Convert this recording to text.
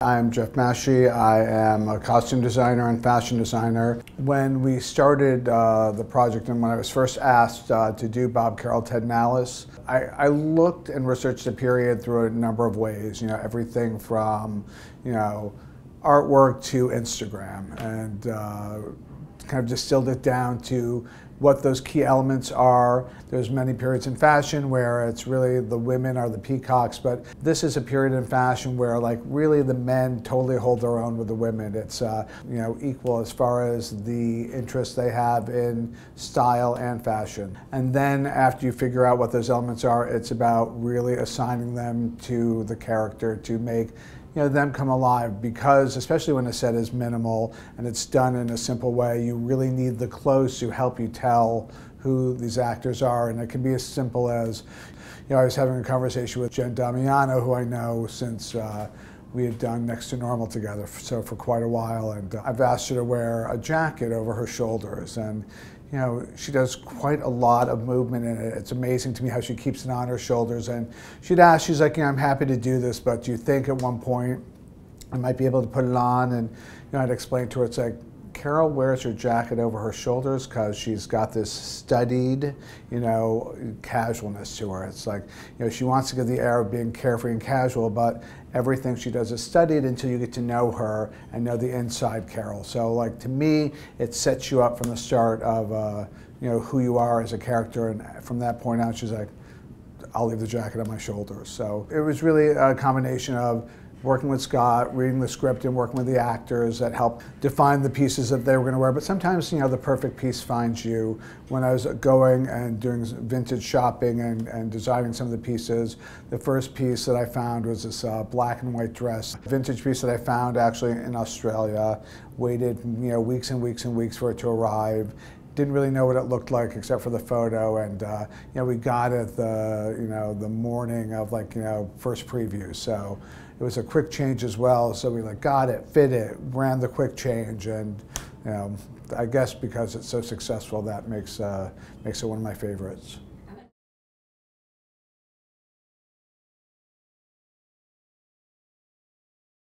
I'm Jeff Mashy. I am a costume designer and fashion designer. When we started the project and when I was first asked to do Bob Carroll, Ted Malice, I looked and researched the period through a number of ways, everything from, artwork to Instagram, and kind of distilled it down to what those key elements are. There's many periods in fashion where it's really the women are the peacocks, but this is a period in fashion where really the men totally hold their own with the women. It's equal as far as the interest they have in style and fashion. And then after you figure out what those elements are, it's about really assigning them to the character to make them come alive, because especially when a set is minimal and it's done in a simple way, you really need the clothes to help you tell who these actors are. And it can be as simple as, I was having a conversation with Jen Damiano, who I know since we had done Next to Normal together for quite a while, and I've asked her to wear a jacket over her shoulders, and she does quite a lot of movement in it. It's amazing to me how she keeps it on her shoulders. And she'd ask, she's like, I'm happy to do this, but do you think at one point I might be able to put it on? And I'd explain to her, it's like, Carol wears her jacket over her shoulders because she's got this studied, casualness to her. It's like, she wants to give the air of being carefree and casual, but everything she does is studied until you get to know her and know the inside Carol. So, to me, it sets you up from the start of, who you are as a character, and from that point out, she's like, I'll leave the jacket on my shoulders. So it was really a combination of working with Scott, reading the script, and working with the actors that helped define the pieces that they were going to wear. But sometimes, the perfect piece finds you. When I was going and doing vintage shopping and designing some of the pieces, the first piece that I found was this black and white dress. Vintage piece that I found actually in Australia. Waited, weeks and weeks and weeks for it to arrive. Didn't really know what it looked like except for the photo, and we got it the morning of first preview. So it was a quick change as well. So we got it, fit it, ran the quick change, and I guess because it's so successful, that makes it one of my favorites.